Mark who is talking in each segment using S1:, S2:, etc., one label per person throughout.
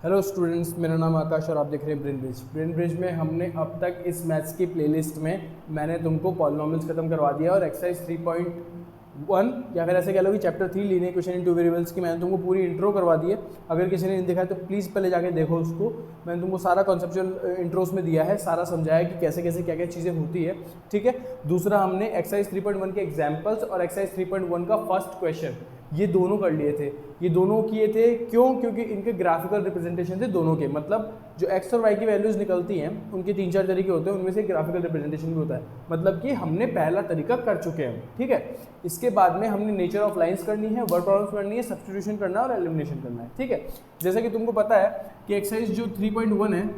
S1: Hello students, मेरा नाम आकाश और आप देख रहे हैं ब्रेन ब्रिज। ब्रेन ब्रिज में हमने अब तक इस मैथ्स की प्लेलिस्ट में मैंने तुमको पॉलिनॉमियल्स खत्म करवा दिया और एक्सरसाइज 3.1 या फिर ऐसे कह लो कि chapter 3 linear equation in two variables की मैंने तुमको पूरी इंट्रो करवा दी है। अगर किसी ने नहीं देखा है तो प्लीज़ पहले जाके देखो उसको। मैंने तुमको सारा कॉन्सेप्चुअल इंट्रोस में दिया है, सारा समझाया कि कैसे कैसे क्या क्या चीज़ें होती है। ठीक है। दूसरा, हमने एक्सरसाइज 3.1 के एग्जाम्पल्स और एक्सरसाइज 3.1 का फर्स्ट क्वेश्चन ये दोनों कर लिए थे। ये दोनों किए थे क्यों? क्योंकि इनके ग्राफिकल रिप्रेजेंटेशन थे दोनों के। मतलब जो एक्स और वाई की वैल्यूज़ निकलती हैं उनके 3-4 तरीके होते हैं, उनमें से ग्राफिकल रिप्रेजेंटेशन भी होता है। मतलब कि हमने पहला तरीका कर चुके हैं। ठीक है। इसके बाद में हमने नेचर ऑफ लाइंस करनी है, वर्ड प्रॉब्लम्स करनी है, सब्स्टिट्यूशन करना है और एलिमिनेशन करना है। ठीक है। जैसा कि तुमको पता है कि एक्सरसाइज जो 3.1 है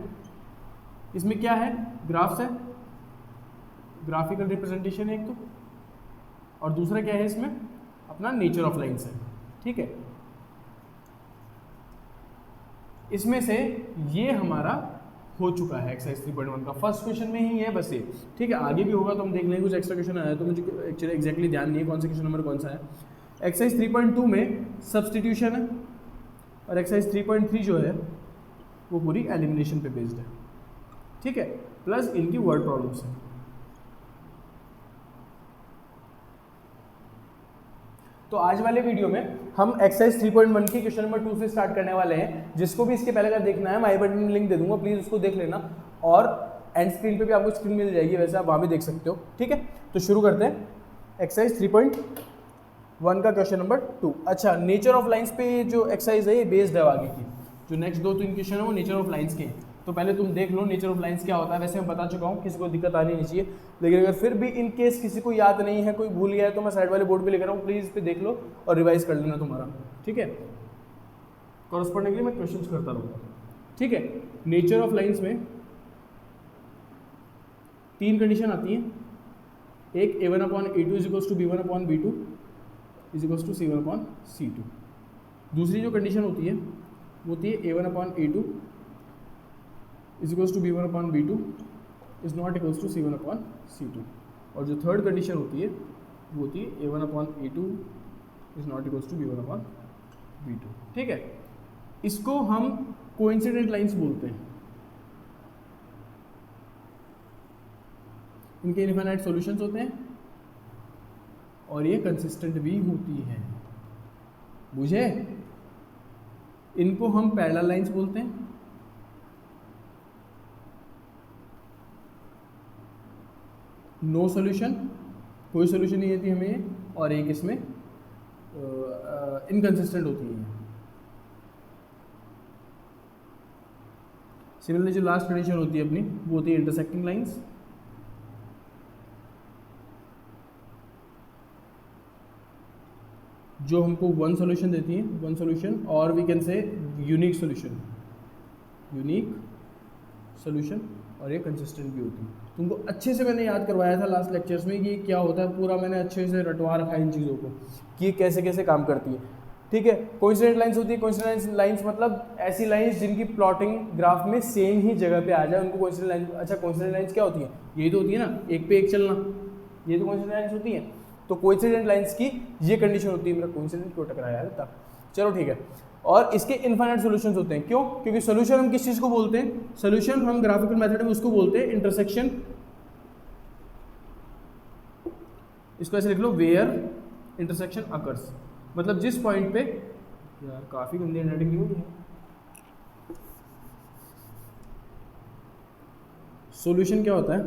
S1: इसमें क्या है, ग्राफ्स है, ग्राफिकल रिप्रेजेंटेशन है एक तो, और दूसरा क्या है इसमें अपना नेचर ऑफ लाइंस है। ठीक है। इसमें से ये हमारा हो चुका है एक्सरसाइज 3.1 का फर्स्ट क्वेश्चन में ही है बस ये। ठीक है। आगे भी होगा तो हम देख लेंगे, कुछ एक्स्ट्रा क्वेश्चन आया तो मुझे एक्चुअली एग्जैक्टली ध्यान नहीं है कौन सा क्वेश्चन नंबर कौन सा है। एक्सरसाइज 3.2 में सब्स्टिट्यूशन है और एक्सरसाइज 3.3 जो है वो पूरी एलिमिनेशन पे बेस्ड है। ठीक है। प्लस इनकी वर्ड प्रॉब्लम्स है। तो आज वाले वीडियो में हम एक्सरसाइज 3.1 की क्वेश्चन नंबर 2 से स्टार्ट करने वाले हैं। जिसको भी इसके पहले का देखना है, मैं आई बटन में लिंक दे दूंगा, प्लीज़ उसको देख लेना। और एंड स्क्रीन पे भी आपको स्क्रीन मिल जाएगी, वैसे आप वहाँ भी देख सकते हो। ठीक है। तो शुरू करते हैं एक्सरसाइज 3.1 का क्वेश्चन नंबर 2। अच्छा, नेचर ऑफ लाइन्स पे जो एक्सरसाइज है ये बेस्ड है आगे की। जो नेक्स्ट 2-3 क्वेश्चन है वो नेचर ऑफ लाइन्स के हैं। तो पहले तुम देख लो नेचर ऑफ लाइंस क्या होता है। वैसे मैं बता चुका हूँ, किसी को दिक्कत आनी नहीं चाहिए, लेकिन अगर फिर भी इन केस किसी को याद नहीं है, कोई भूल गया है, तो मैं साइड वाले बोर्ड पे लिख रहा हूँ, प्लीज़ इस पे देख लो और रिवाइज कर लेना तुम्हारा। ठीक है। कॉरस्पॉन्डिंगली मैं क्वेश्चंस करता रहूँगा। ठीक है। नेचर ऑफ लाइंस में 3 कंडीशन आती हैं। एक a1/a2 = b1/b2 = c1/c2। दूसरी जो कंडीशन होती है वो होती है a1/a2 = b1/b2 ≠ c1/c2। और जो थर्ड कंडीशन होती है वो होती है a1/a2 ≠ b1/b2। ठीक है। इसको हम कोइंसिडेंट लाइंस बोलते हैं। इनके इनफाइनाइट सॉल्यूशंस होते हैं और ये कंसिस्टेंट भी होती हैं। बुझे? इनको हम पैरेलल लाइंस बोलते हैं। नो सॉल्यूशन, कोई सॉल्यूशन नहीं देती हमें ये, और एक इसमें इनकंसिस्टेंट होती है। सिमिलरली जो लास्ट कंडीशन होती है अपनी वो होती है इंटरसेक्टिंग लाइंस। जो हमको वन सॉल्यूशन देती है, वन सॉल्यूशन, और we can say unique solution, unique solution, और ये कंसिस्टेंट भी होती है। तुमको अच्छे से मैंने याद करवाया था लास्ट लेक्चर्स में कि क्या होता है, पूरा मैंने अच्छे से रटवा रखा है इन चीज़ों को कि ये कैसे कैसे काम करती है। ठीक है। कोइंसिडेंट लाइंस होती है। कोइंसिडेंट लाइंस मतलब ऐसी लाइंस जिनकी प्लॉटिंग ग्राफ में सेम ही जगह पे आ जाए, उनको कोइंसिडेंट लाइंस। अच्छा, कोइंसिडेंट लाइंस क्या होती है? यही तो होती है ना, एक पे एक चलना, ये तो कोइंसिडेंट लाइंस होती है। तो कोइंसिडेंट लाइंस की ये कंडीशन होती है। मेरा कोइंसिडेंट क्यों टकराया यार था। चलो ठीक है। और इसके इनफाइनाइट सॉल्यूशंस होते हैं। क्यों? क्योंकि सॉल्यूशन हम किस चीज़ को बोलते हैं? सॉल्यूशन हम ग्राफिकल मेथड में उसको बोलते हैं इंटरसेक्शन। इसको ऐसे लिख लो, वेयर इंटरसेक्शन अकर्स। मतलब जिस पॉइंट पे, यार काफ़ी गंदी हैंडराइटिंग हुई है। सॉल्यूशन क्या होता है?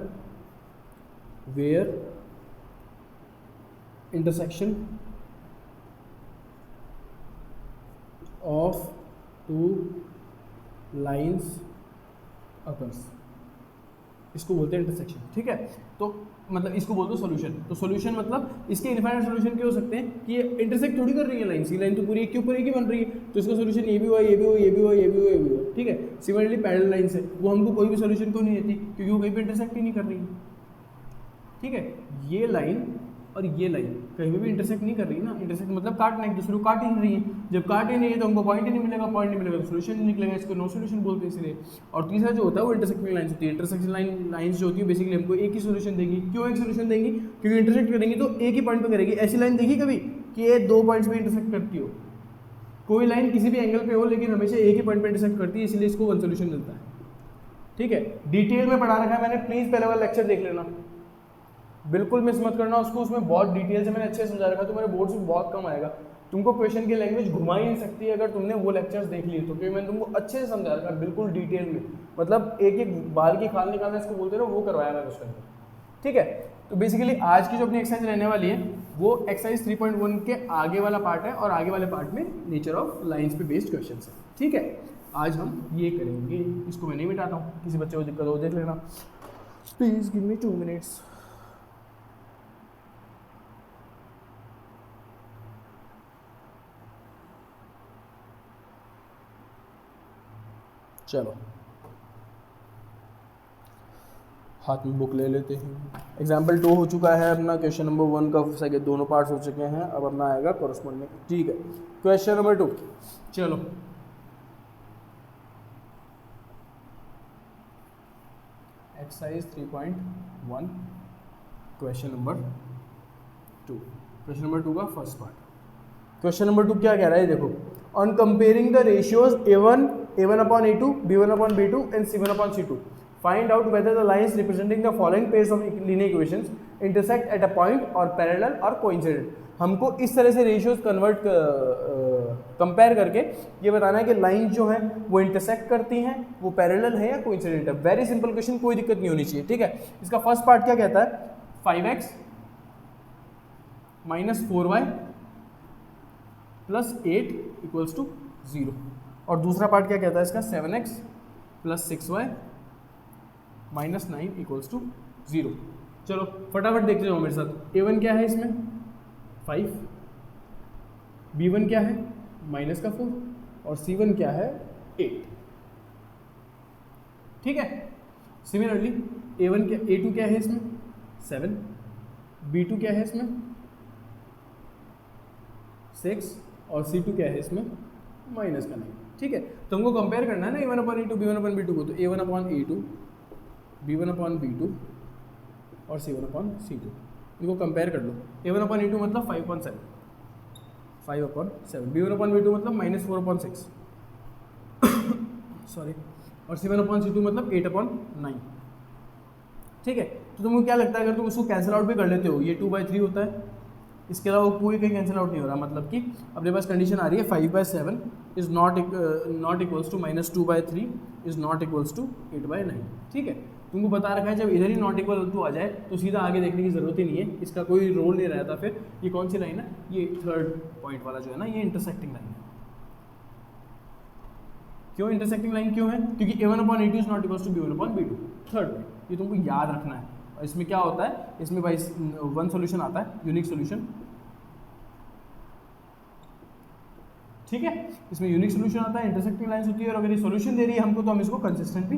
S1: Where intersection of 2 lines occurs, इसको बोलते हैं इंटरसेक्शन। ठीक है। तो मतलब इसको बोलते हो सॉल्यूशन। तो सॉल्यूशन मतलब इसके इनफाइनाइट सॉल्यूशन क्या हो सकते हैं कि ये इंटरसेक्ट थोड़ी कर रही है लाइन, सी लाइन तो पूरी एक के ऊपर एक ही बन रही है, तो इसका सॉल्यूशन ये भी हुआ, ये भी हुआ, ये भी हुआ, ये भी हुआ, ये भी हुआ। ठीक है। सिमिलरली पैरेलल लाइन से वो हमको कोई भी सॉल्यूशन क्यों नहीं देती? क्योंकि वो कहीं पे इंटरसेक्ट ही नहीं कर रही है। ठीक है। ये लाइन और ये लाइन कहीं पे भी इंटरसेक्ट नहीं कर रही है ना। इंटरसेक्ट मतलब काटना, एक दूसरे को काट ही नहीं रही है। जब काट ही नहीं है तो हमको पॉइंट ही नहीं मिलेगा, पॉइंट नहीं मिलेगा तो सोल्यूशन नहीं निकलेगा, इसको नो सोल्यूशन बोलते हैं इसलिए। और तीसरा जो होता है वो इंटरसेक्टिंग लाइन्स होती है। इंटरसेक्शन लाइन्स जो होती है बेसिकली हमको एक ही सोल्यूशन देगी। क्यों एक सोल्यूशन देंगी? क्योंकि इंटरसेक्ट करेंगी तो एक ही पॉइंट पर करेगी। ऐसी लाइन देखी कभी कि ये 2 पॉइंट्स पर इंटरसेक्ट करती हो? कोई लाइन किसी भी एंगल पे हो लेकिन हमेशा एक ही पॉइंट पे इंटरसेक्ट करती है, इसलिए इसको वन सोल्यूशन मिलता है। ठीक है, डिटेल में पढ़ा रखा है मैंने, प्लीज पहले वाला लेक्चर देख लेना, बिल्कुल मिस मत करना उसको, उसमें बहुत डिटेल से मैंने अच्छे से समझा रखा है, तुम्हारे बोर्ड से बहुत कम आएगा, तुमको क्वेश्चन की लैंग्वेज घुमा ही नहीं सकती है अगर तुमने वो लेक्चर्स देख लिए तो, क्योंकि मैंने तुमको अच्छे से समझा रखा है बिल्कुल डिटेल में, मतलब एक एक बाल की खाल निकालना इसको बोलते रहो, वो करवाया मैंने उसके अंदर। ठीक है, तो बेसिकली आज की जो अपनी एक्सरसाइज रहने वाली है वो एक्सरसाइज 3.1 के आगे वाला पार्ट है, और आगे वाले पार्ट में नेचर ऑफ लाइंस पे बेस्ड क्वेश्चन है। ठीक है, आज हम ये करेंगे, इसको मैं नहीं मिटाता हूँ, किसी बच्चे को दिक्कत हो देख लेना, प्लीज गिव मी 2 मिनट्स। चलो हाथ में बुक ले लेते हैं। एग्जाम्पल 2 हो चुका है अपना, क्वेश्चन नंबर 1 का सेकंड दोनों पार्ट्स हो चुके हैं, अब अपना आएगा कॉरस्पॉन्डिंग। ठीक है, क्वेश्चन नंबर 2, चलो exercise 3.1 question number 2, question number 2 का फर्स्ट पार्ट। क्वेश्चन नंबर 2 क्या कह रहा है, देखो, on comparing the ratios a1 upon a2, b1 upon b2 and c1 upon c2, find out whether the lines representing the following pairs of linear equations intersect at a point or parallel or coincident। हमको इस तरह से ratios compare करके ये बताना है कि line जो है वो इंटरसेक्ट करती हैं, वो पैरेलल है या कोइंसिडेंट है। वेरी सिंपल क्वेश्चन, कोई दिक्कत नहीं होनी चाहिए। ठीक है, इसका फर्स्ट पार्ट क्या कहता है, 5x - 4y + 8 = 0, और दूसरा पार्ट क्या कहता है इसका, 7x + 6y - 9 = 0। चलो फटाफट देखते जाओ मेरे साथ। a1 क्या है इसमें 5, b1 क्या है -4 और c1 क्या है 8। ठीक है, सिमिलरली a2 क्या है इसमें 7, b2 क्या है इसमें 6 और c2 क्या है इसमें -9। ठीक है, तो हमको कंपेयर करना है ना a1 upon a2 b1 upon b2 को, तो a1 upon a2 b1 upon b2 और c1 upon c2, इनको कंपेयर कर लो। a1 upon a2 मतलब 5/7, 5/7, b1 upon b2 मतलब -4/6 सॉरी, और c1 upon c2 मतलब 8/9। ठीक है, तो तुमको क्या लगता है अगर तुम इसको कैंसिल आउट भी कर लेते हो, ये 2/3 होता है, इसके अलावा कोई कहीं कैंसिल आउट नहीं हो रहा, मतलब कि अपने पास कंडीशन आ रही है 5/7 is not equals to -2/3 is not equals to 8/9। ठीक है, तुमको बता रखा है जब इधर ही नॉट इक्वल टू आ जाए तो सीधा आगे देखने की जरूरत ही नहीं है, इसका कोई रोल नहीं रहता। फिर ये कौन सी लाइन है, ये थर्ड पॉइंट वाला जो है ना, ये इंटरसेक्टिंग लाइन है। क्यों इंटरसेक्टिंग लाइन क्यों है, क्योंकि a1 upon a2 is not equals to b1 upon b2, third point, ये तुमको याद रखना है। और इसमें क्या होता है, इसमें भाई वन सोल्यूशन आता है, यूनिक सोल्यूशन। ठीक है, इसमें यूनिक सोल्यूशन आता है, इंटरसेक्टिंग लाइंस होती है, और अगर ये सोल्यूशन दे रही है हमको तो हम इसको कंसिस्टेंट भी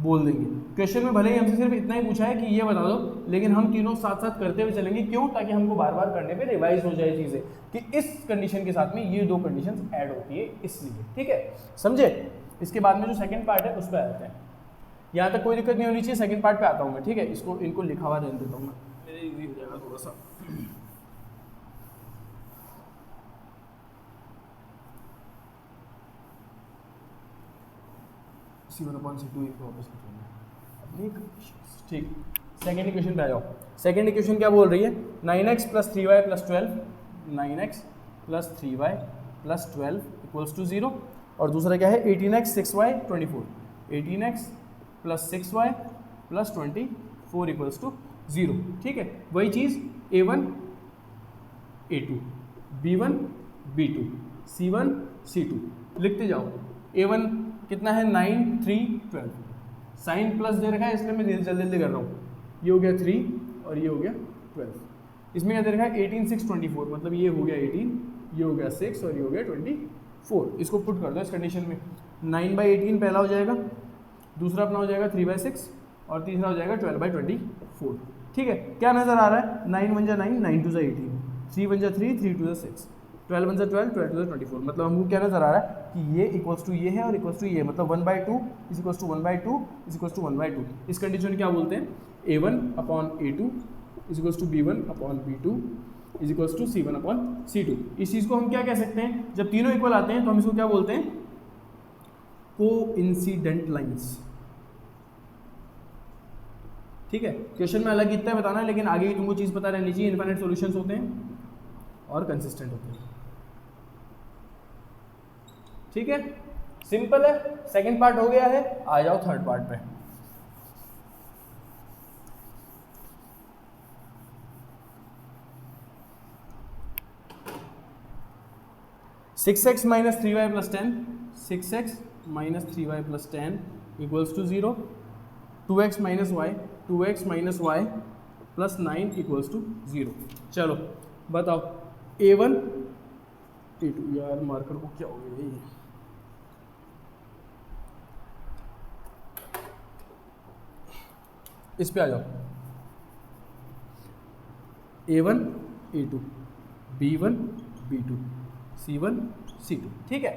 S1: बोल देंगे। क्वेश्चन में भले ही हमसे सिर्फ इतना ही पूछा है कि ये बता दो, लेकिन हम तीनों साथ साथ करते हुए चलेंगे। क्यों, ताकि हमको बार बार करने पे रिवाइज हो जाए चीज़ें कि इस कंडीशन के साथ में ये 2 कंडीशन ऐड होती है, इसलिए। ठीक है, समझे। इसके बाद में जो सेकंड पार्ट है उस पर आते हैं, यहाँ तक कोई दिक्कत नहीं होनी चाहिए, सेकंड पार्ट पे आता हूँ मैं। ठीक है, इसको इनको लिखा हुआ रहने देता हूँ मैं, मेरे इजी हो जाएगा थोड़ा सा। c1 upon c2 को वापस लिखेंगे। ठीक, सेकेंड इक्वेशन पे आ जाओ। सेकेंड इक्वेशन क्या बोल रही है, 9x + 3y + 12, 9x + 3y + 12 = 0, और दूसरा क्या है 18x 6y 24, 18x + 6y + 24 = 0। ठीक है, वही चीज़ a1 a2 b1 b2 c1 c2 लिखते जाओ। a1 कितना है 9 3 12, साइन प्लस दे रखा है इसलिए मैं जल्दी जल्दी कर रहा हूँ। ये हो गया 3 और ये हो गया 12। इसमें क्या दे रखा है 18 6 24, मतलब ये हो गया 18, ये हो गया 6 और ये हो गया 24। इसको पुट कर दो इस कंडीशन में, 9/18 पहला हो जाएगा, दूसरा अपना हो जाएगा 3/6 और तीसरा हो जाएगा 12/24। ठीक है, क्या नज़र आ रहा है, 9 × 9 9 × 18, 3 × 3 3 × 6, 12 × 12 12 × 24। मतलब हमको क्या नज़र आ रहा है कि ये इक्वल्स टू ये है और इक्वल्स टू ये, मतलब 1/2 is equals to 1/2 is equals to 1/2। इस कंडीशन क्या बोलते हैं, a1 upon a2 is equals to b1 upon b2 is equals to C1 upon C2। इस चीज़ को हम क्या कह सकते हैं, जब तीनों इक्वल आते हैं तो हम इसको क्या बोलते हैं, कोइंसिडेंट लाइंस। ठीक है, क्वेश्चन में अलग इतना बताना है, लेकिन आगे ही तुमको चीज़ पता रहनी चाहिए, इनफाइनाइट सॉल्यूशंस होते हैं और कंसिस्टेंट होते हैं। ठीक है, सिंपल है। सेकंड पार्ट हो गया है, आ जाओ थर्ड पार्ट पे। Six x minus 3y plus 10, 6x minus 3y plus 10 equals to 0, 2x minus y, 2x minus y plus 9 equals to 0। चलो बताओ A1 A2, यार मार्कर को क्या हो गया ये, इस पे आ जाओ। A1 A2, B1 B2, C1 C2। ठीक है,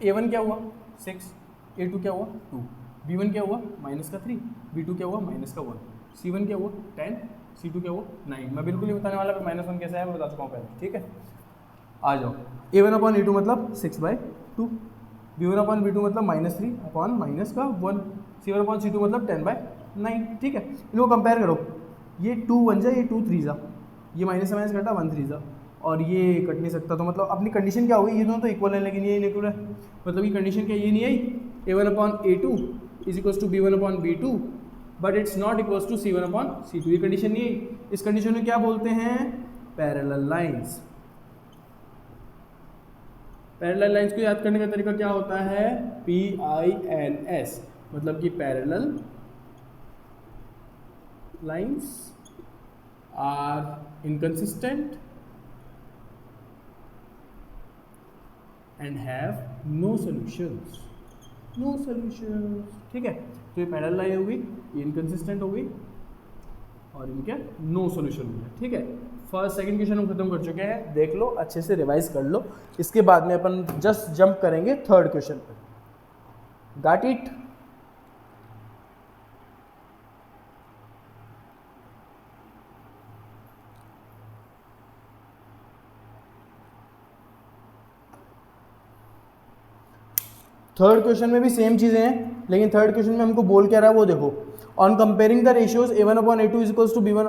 S1: A1 क्या हुआ 6, A2 क्या हुआ 2, B1 क्या हुआ माइनस का 3, B2 क्या हुआ माइनस का 1, C1 क्या हुआ 10, C2 क्या हुआ 9। मैं बिल्कुल नहीं बताने वाला पर -1 कैसे है मैं बता चुका हूँ पहले। ठीक है, आ जाओ। A1 अपॉन A2 मतलब 6/2, B1 अपॉन B2 मतलब -3 अपॉन माइनस का 1, C1 अपॉन C2 मतलब 10/9। ठीक है, इनको कंपेयर करो, ये 2 1 जा, ये 2 3 जा, ये माइनस से माइनस कटा 1 3 जा, और ये कट नहीं सकता, तो मतलब अपनी कंडीशन क्या होगी, ये दोनों तो इक्वल है लेकिन ये इक्वल है, मतलब ये कंडीशन क्या, ये नहीं आई A1 upon A2 is equals to B1 upon B2 but it's not equals to C1 upon C2, ये कंडीशन नहीं आई। इस कंडीशन में क्या बोलते हैं, पैरेलल लाइंस। पैरेलल लाइंस को याद करने का तरीका क्या होता है, PINS, मतलब कि parallel lines are inconsistent and have no solutions, no solutions. ठीक है, तो ये पैरेलल लाइन होगी, ये इनकंसिस्टेंट होगी और इनके नो सॉल्यूशन होंगे। ठीक है, फर्स्ट सेकंड क्वेश्चन हम खत्म कर चुके हैं, देख लो अच्छे से रिवाइज कर लो, इसके बाद में अपन जस्ट जंप करेंगे थर्ड क्वेश्चन पे। Got it? थर्ड क्वेश्चन में भी सेम चीजें हैं, लेकिन थर्ड क्वेश्चन में हमको बोल क्या रहा है वो देखो। On comparing the ratios A1 upon A2 is equals to B1,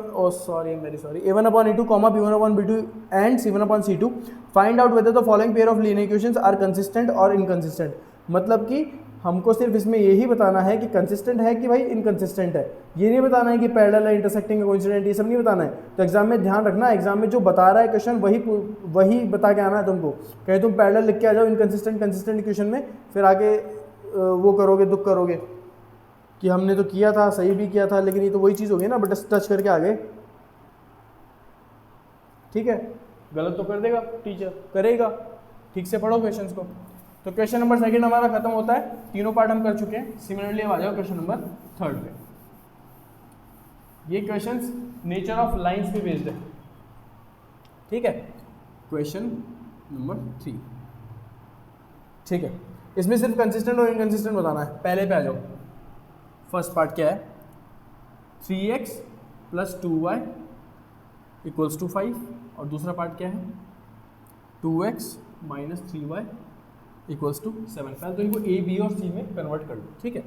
S1: A1 upon A2 comma B1 upon B2 and C1 upon C2, find out whether the following pair of linear equations are consistent और inconsistent. मतलब कि हमको सिर्फ इसमें यही बताना है कि कंसिस्टेंट है कि भाई इनकंसिस्टेंट है, ये नहीं बताना है कि पैरेलल है, इंटरसेक्टिंग है, कोइंसिडेंट, ये सब नहीं बताना है। तो एग्जाम में ध्यान रखना, एग्जाम में जो बता रहा है क्वेश्चन वही बता के आना है तुमको। कहीं तुम पैरेलल लिख के आ जाओ इनकंसिस्टेंट कंसिस्टेंट इक्वेशन में, फिर आगे वो करोगे, दुख करोगे कि हमने तो किया था, सही भी किया था, लेकिन ये तो वही चीज़ हो गई ना, बट टच करके आ गए। ठीक है, गलत तो कर देगा टीचर, करेगा, ठीक से पढ़ो क्वेश्चंस को। तो क्वेश्चन नंबर सेकंड हमारा खत्म होता है, तीनों पार्ट हम कर चुके हैं। सिमिलरली अब आ जाओ क्वेश्चन नंबर थर्ड पे। ये क्वेश्चंस नेचर ऑफ लाइंस पे बेस्ड है। ठीक है, क्वेश्चन नंबर 3। ठीक है, इसमें सिर्फ कंसिस्टेंट और इनकंसिस्टेंट बताना है। पहले पे आ जाओ, फर्स्ट पार्ट क्या है, 3x plus 2y equals to 5, और दूसरा पार्ट क्या है, 2x minus 3y equals to 7। पहले तो इनको A, B और C में कन्वर्ट कर लो। ठीक है,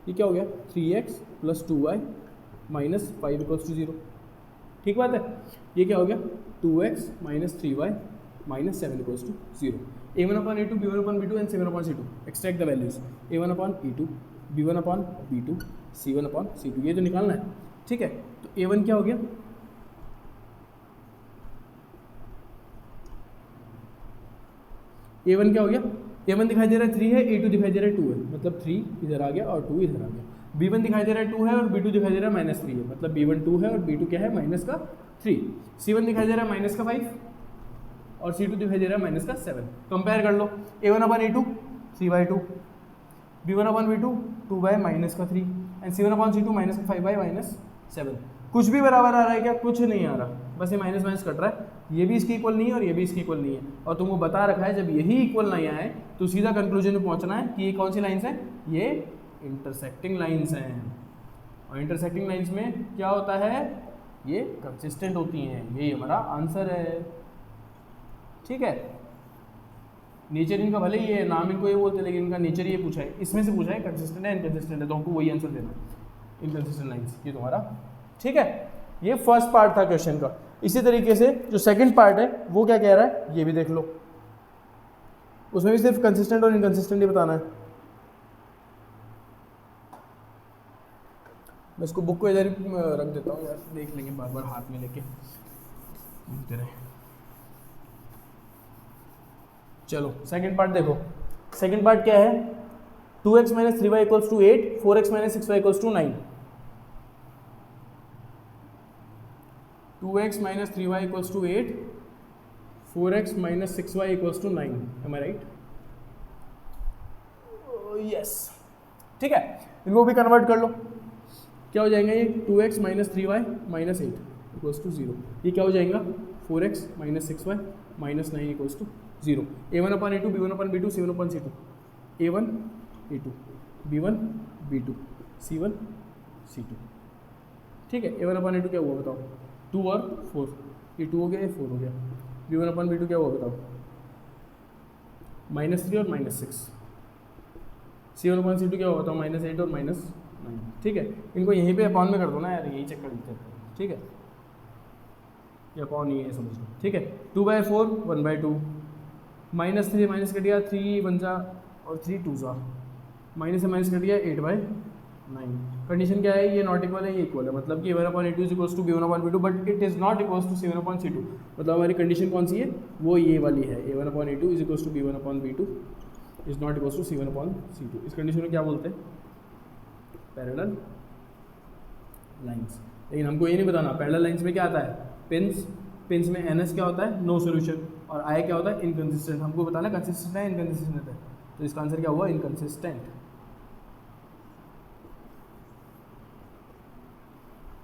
S1: ये क्या हो गया, 3x plus 2y minus 5 equals to 0। ठीक बात है, ये क्या हो गया, 2x minus 3y minus 7 equals to 0। A1 upon A2, B1 upon B2 and C1 upon C2। Extract the values, A1 upon A2, B1 upon B2, C1 upon C2, ये तो निकालना है। ठीक है, तो A1 क्या हो गया, A1 क्या हो गया, A1 दिखाई दे रहा है 3 है, A2 दिखाई दे रहा है 2 है, मतलब 3 इधर आ गया और 2 इधर आ गया। B1 दिखाई दे रहा है 2 है और B2 दिखाई दे रहा है -3 है, मतलब B1 2 है और B2 क्या है, माइनस का 3। C1 दिखाई दे रहा है माइनस का 5 और C2 दिखाई दे रहा है माइनस का 7। कंपेयर कर लो, A1 upon A2 3/2, B1 upon B2 2 minus का 3 and C1 upon C2 minus का 5/-7। कुछ भी बराबर आ रहा है क्या, कुछ नहीं आ रहा, बस ये माइनस माइनस कट रहा है। ये भी इसकी इक्वल नहीं है और ये भी इसकी इक्वल नहीं है, और तुमको बता रखा है जब यही इक्वल नहीं आए तो सीधा कंक्लूजन में पहुंचना है कि ये कौन सी लाइन्स हैं, ये इंटरसेक्टिंग लाइन्स हैं। और इंटरसेक्टिंग लाइन्स में क्या होता है, ये कंसिस्टेंट होती हैं, यही हमारा आंसर है। ठीक है, नेचर इनका भले ही है, नाम इनको ये बोलते हैं, लेकिन इनका नेचर ये पूछा है, इसमें से पूछा है कंसिस्टेंट है इनकंसिस्टेंट है, तो हमको वही आंसर देना है, इनकंसिस्टेंट लाइंस, ये तुम्हारा। ठीक है, ये फर्स्ट पार्ट था क्वेश्चन का। इसी तरीके से जो सेकंड पार्ट है वो क्या कह रहा है ये भी देख लो, उसमें भी सिर्फ कंसिस्टेंट और इनकंसिस्टेंट ही बताना है। मैं इसको बुक को इधर ही रख देता हूँ यार, देख लेंगे बार बार हाथ में लेके घूमते रहे। चलो सेकंड पार्ट देखो, सेकंड पार्ट क्या है, 2x minus 3y equals to 8, 4x minus 6y equals to 9। 2x minus 3y equals to 8, 4x minus 6y equals to 9। Am I right? Yes. ठीक है, इनको भी कन्वर्ट कर लो, क्या हो जाएगा ये 2x minus 3y minus 8 equals to 0। ये क्या हो जाएगा 4x minus 6y minus 9 equals to 0। a1 upon a2 b1 upon b2 c1 upon c2, a1 a2 b1 b2 c1 c2। ठीक है, a1 अपन a2 क्या हुआ बताओ, 2 और 4, ये 2 हो गया, ये 4 हो गया। b1 अपन b2 क्या हुआ बताओ, -3 और -6। c1 अपन c2 क्या हुआ बताओ, -8 और -9। ठीक है, इनको यहीं पे अपॉन में कर दो ना यार, यही चेक कर लेते हैं। ठीक है, ये अपॉन ही है समझ लो। ठीक है, 2/4 1/2, -3 माइनस कट गया 3 1 जा और 3 2 जा, माइनस से माइनस कट गया 8/9। कंडीशन क्या है, ये नॉट इक्वल है, ये इक्वल है, मतलब कि a1/a2 is equals to b1/b2 but it is not equals to c1/c2। मतलब हमारी कंडीशन कौन सी है, वो ये वाली है, a1/a2 is equals to b1/b2 is not equals to c1/c2। इस कंडीशन में क्या बोलते हैं, पैरेलल लाइंस। लेकिन हमको ये नहीं बताना पैरेलल लाइंस में क्या आता है, पिंस, पिंस में NS क्या होता है, नो सॉल्यूशन, और I क्या होता है, इनकंसिस्टेंट। हमको बताना कंसिस्टेंट है इनकंसिस्टेंट है, तो इसका आंसर क्या हुआ, इनकंसिस्टेंट।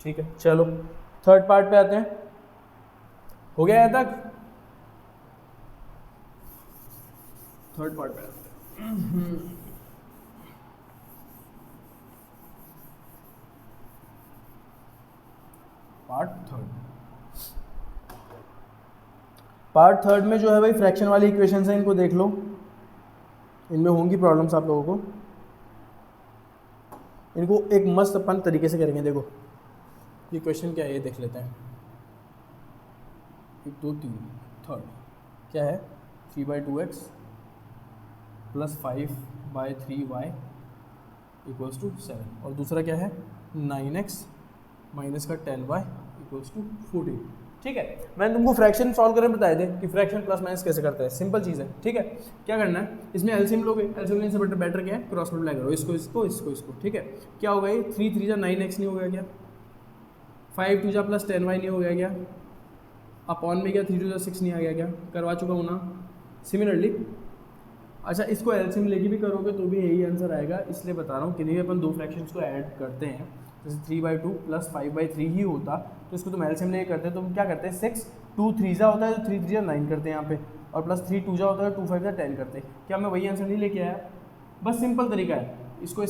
S1: ठीक है, चलो थर्ड पार्ट पे आते हैं। हो गया यहाँ तक, थर्ड पार्ट पे आते हैं। पार्ट थर्ड में जो है भाई फ्रैक्शन वाली इक्वेशंस हैं, इनको देख लो, इनमें होंगी प्रॉब्लम्स आप लोगों को। इनको एक मस्त अपन तरीके से करेंगे। देखो ये क्वेश्चन क्या है ये देख लेते हैं, 1 2 3 थर्ड क्या है, 3/2x plus 5/3y equals to 7, और दूसरा क्या है 9x माइनस का 10y इक्वल्स टू 14। ठीक है, मैंने तुमको फ्रैक्शन सॉल्व करने बताए थे कि फ्रैक्शन प्लस माइनस कैसे करते हैं, सिंपल चीज़ है। ठीक है, क्या करना है, इसमें एलसीएम लोगे, एलसीएम लेने से बेटर क्या है, क्रॉस मल्टीप्लाई करो, इसको इसको इसको इसको। ठीक है, क्या होगा ये 3 3 जा 9x नहीं हो गया क्या, 5 2 जा प्लस 10y नहीं हो गया क्या, अपॉन में क्या 3 2 जा 6 नहीं आ गया क्या, करवा चुका हूँ ना। सिमिलरली अच्छा, इसको एलसीएम लेके भी करोगे तो भी यही आंसर आएगा, इसलिए बता रहा हूँ कि नहीं अपन दो फ्रैक्शंस को ऐड करते हैं, जैसे 3/2 प्लस 5/3 ही होता तो इसको तुम एलसीएम लेके करते हैं, तो हम क्या करते हैं 6 2 3 जा होता है तो 3 3 जा 9 करते हैं यहाँ पे, और प्लस 3 2 जा होता है 2 5 जा 10 करते हैं। क्या मैं वही आंसर नहीं लेके आया, बस सिंपल तरीका है, इसको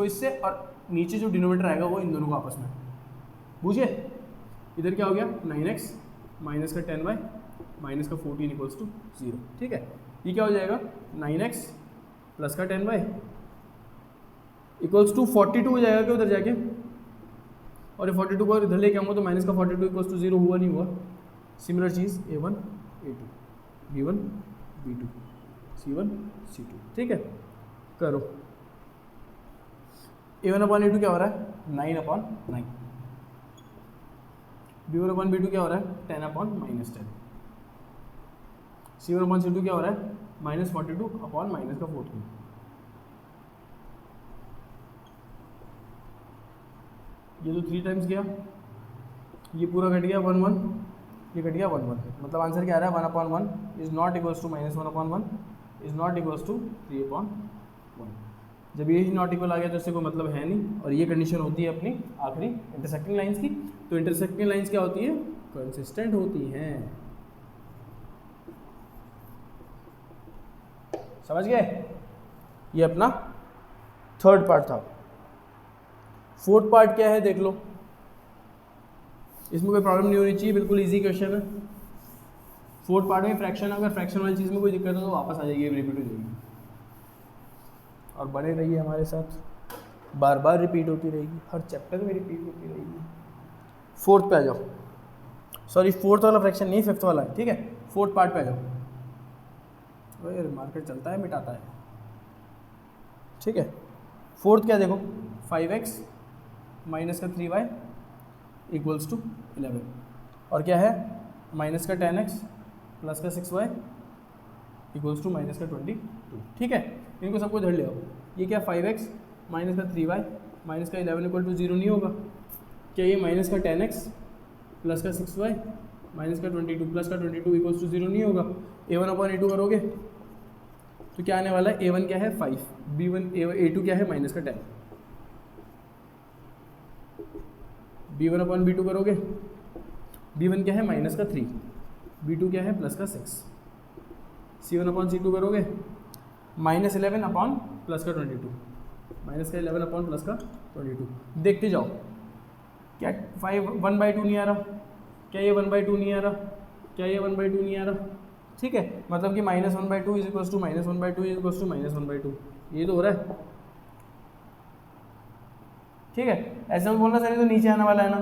S1: इससे और नीचे जो डिनोमीटर आएगा वो इन दोनों को आपस में बूझे। इधर क्या हो गया 9x माइनस का 10y माइनस का 14 इक्वल्स टू 0। ठीक है, ये क्या हो जाएगा 9x प्लस का 10y इक्वल्स टू 42 हो जाएगा क्या उधर जाके, और ये 42 को इधर लेके आऊँगा तो माइनस का 42 इक्वल्स टू 0 हुआ नहीं हुआ। सिमिलर चीज़ a1 a2 b1 b2 c1 c2। ठीक है, करो a1/a2 क्या हो रहा है 9/9, b1/b2 क्या हो रहा है 10/-10, c1/c2 क्या हो रहा है -42/-14। ये तो 3 टाइम्स गया, ये पूरा कट गया 1 1, ये कट गया 1 1, मतलब आंसर क्या आ रहा है 1/1 is not equals to -1/1 is not equals to 3/1। जब ये नॉट इक्वल आ गया तो इससे कोई मतलब है नहीं, और ये कंडीशन होती है अपनी आखिरी इंटरसेक्टिंग लाइंस की। तो इंटरसेक्टिंग लाइंस क्या होती है, कंसिस्टेंट होती हैं, समझ गए। ये अपना थर्ड पार्ट था। फोर्थ पार्ट क्या है देख लो, इसमें कोई प्रॉब्लम नहीं होनी चाहिए, बिल्कुल इजी क्वेश्चन है। फोर्थ पार्ट में फ्रैक्शन, अगर फ्रैक्शन वाली चीज़ में कोई दिक्कत हो तो वापस आ जाएगी, रिपीट हो जाएगी और बने रहिए हमारे साथ, बार बार रिपीट होती रहेगी, हर चैप्टर में रिपीट होती रहेगी। फोर्थ पे आ जाओ, सॉरी फोर्थ वाला फ्रैक्शन नहीं, फिफ्थ वाला है, ठीक है। फोर्थ पार्ट पे आ जाओ। अरे मार्केट चलता है मिटाता है, ठीक है। फोर्थ क्या देखो, 5x माइनस का 3y इक्वल्स टू 11, और क्या है माइनस का 10x प्लस का 6y इक्वल्स टू माइनस का 22, ठीक है। इनको सबको इधर ले आओ। ये क्या 5x माइनस का 3y माइनस का 11 इक्वल टू 0 नहीं होगा क्या? ये माइनस का 10x प्लस का 6y माइनस का 22 प्लस का 22 इक्वल्स टू 0 नहीं होगा? a1/a2 करोगे तो क्या आने वाला है? a1 क्या है 5, b1 a2 क्या है माइनस का 10, b1/b2 करोगे, b1 क्या है माइनस का 3, b2 क्या है प्लस का 6, c1/c2 करोगे माइनस 11 अपॉन प्लस का 22, माइनस का 11 अपॉन प्लस का 22। देखते जाओ, क्या 1/2 नहीं आ रहा? क्या ये 1/2 नहीं आ रहा? क्या ये 1/2 नहीं आ रहा? ठीक है, मतलब कि -1/2 is equals to -1/2 is equals to -1/2, ये तो हो रहा है, ठीक है। ऐसे में बोलना सर तो नीचे आने वाला है ना,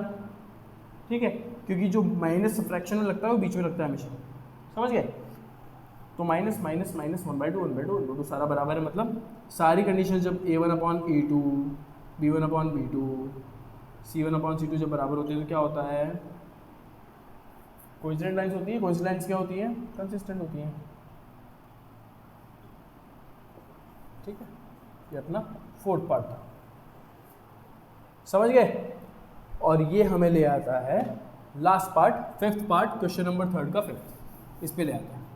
S1: ठीक है, क्योंकि जो माइनस फ्रैक्शन में लगता है वो बीच में लगता है हमेशा, समझ गए? तो माइनस माइनस माइनस 1/2 सारा बराबर है, मतलब सारी कंडीशन जब a1/a2 b1/b2 c1/c2 जब बराबर होती है तो क्या होता है? कोइंसिडेंट लाइंस होती है। कोइंसिडेंट लाइंस क्या होती है? कंसिस्टेंट होती हैं, ठीक है। ये अपना फोर्थ पार्ट था, समझ गए? और ये हमें ले आता है last part, fifth part, question number 3 का फिफ्थ, इस पे ले आता है।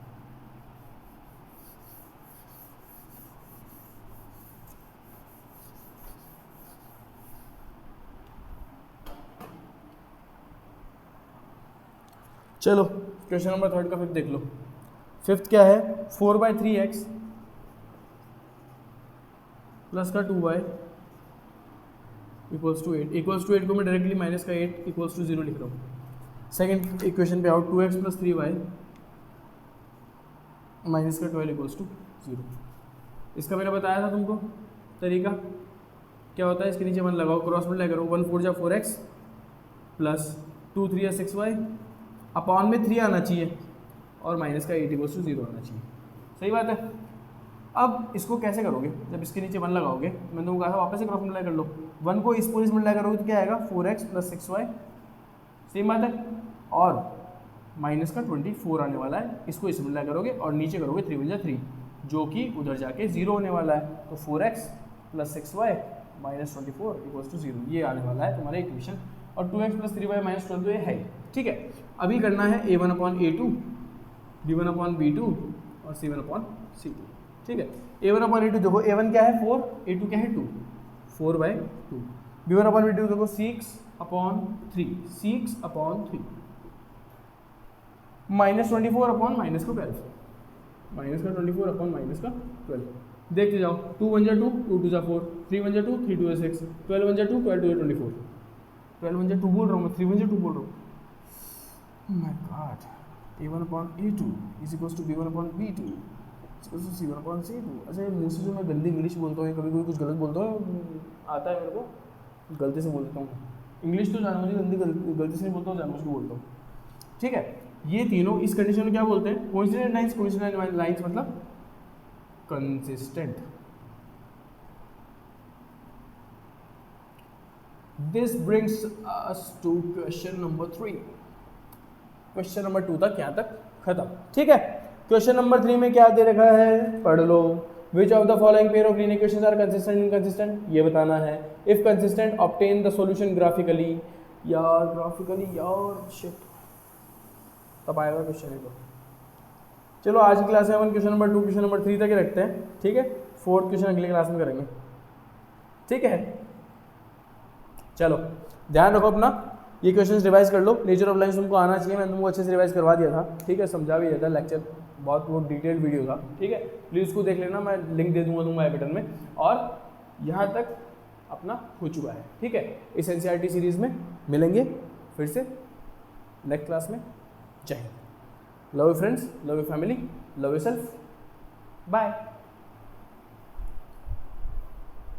S1: चलो क्वेश्चन नंबर 3 का फिफ्थ देख लो। फिफ्थ क्या है? 4/3x प्लस का 2y equals to 8, equals to 8 को मैं डायरेक्टली माइनस का 8 इक्वल्स टू 0 लिख रहा हूँ। सेकेंड इक्वेशन पे आओ, 2x प्लस 3y माइनस का 12 इक्वल्स टू 0। इसका मैंने बताया था तुमको तरीका, क्या होता है? इसके नीचे 1 लगाओ, क्रॉस मल्टीप्लाई करो, 1 4 जा 4x प्लस 2 3 या 6y, अपॉन में 3 आना चाहिए और माइनस का 8 इक्वल्स टू 0 आना चाहिए, सही बात है। अब इसको कैसे करोगे? जब इसके नीचे 1 लगाओगे, मैंने तुमको कहा था वापस से क्रॉस मल्टीप्लाई कर लो, 1 को इस पूरे से मल्टीप्लाई करोगे तो क्या आएगा? 4x प्लस 6y, सेम बात है, और माइनस का 24 आने वाला है, इसको इससे मल्टीप्लाई करोगे और नीचे करोगे 3 × 3 जो कि उधर जाके 0 होने वाला है, तो 4x plus 6y minus 24 equals to 0, ये आने वाला है तुम्हारा इक्वेशन। और 2x प्लस 3y माइनस 12 ये है, ठीक है। अभी करना है a1/a2 b1/b2 और c1/c2, ठीक है। a1/a2 देखो, a1 क्या है 4, a2 क्या है 2, 4/2, b1/b2 देखो 6/3, 6/3 -24 अपॉन माइनस का 12, माइनस का 24 अपॉन माइनस का 12। देखते जाओ, 2 1 जा 2, 2 2 जा 4, 3 1 जा 2, 3 2 जा 6, 12 1 जा 2, 12 2 जा 24, 12 1 जा 2 बोल रहा हूँ मैं, 3 1 जा 2 बोल रहा हूँ। My god, a1/a2 is equals to b1/b2 equals to c1/c2। अच्छा, मुँह से जो मैं गंदी इंग्लिश बोलता हूँ, कभी कोई कुछ गलत बोलता हूँ, आता है मेरे को, गलती से बोल देता हूँ। इंग्लिश तो जानबूझ के गलती से नहीं बोलता हूँ, जानबूझ के बोलता हूँ, ठीक है। ये तीनों इस कंडीशन में क्या बोलते हैं? Coincident lines. कोइंसिडेंट लाइंस मतलब consistent. This brings us to question number 3। Question number 2 तक यहाँ तक खत्म, ठीक है। क्वेश्चन नंबर 3 में क्या दे रखा है? पढ़ लो। Which of the following pair of linear equations are consistent inconsistent, ये बताना है। If consistent obtain the solution graphically. यार ग्राफिकली, यार शिट, तब आएगा क्वेश्चन को। चलो आज की क्लास में अपन क्वेश्चन नंबर 2 क्वेश्चन नंबर 3 तक ही रखते हैं, ठीक है। फोर्थ क्वेश्चन अगली क्लास में करेंगे, ठीक है। चलो ध्यान रखो अपना, ये क्वेश्चन रिवाइज कर लो। नेचर ऑफ लाइंस तुमको आना चाहिए, मैंने तुमको अच्छे से रिवाइज करवा दिया था, ठीक है, समझा भी दिया था, लेक्चर बहुत डिटेल्ड वीडियो था, ठीक है। प्लीज़ उसको देख लेना, मैं लिंक दे दूंगा तुमको आई बटन में। और यहाँ तक अपना हो चुका है, ठीक है। इस NCERT सीरीज़ में मिलेंगे फिर से नेक्स्ट क्लास में। Jai Hind. Love you friends, love you family, love you self, bye.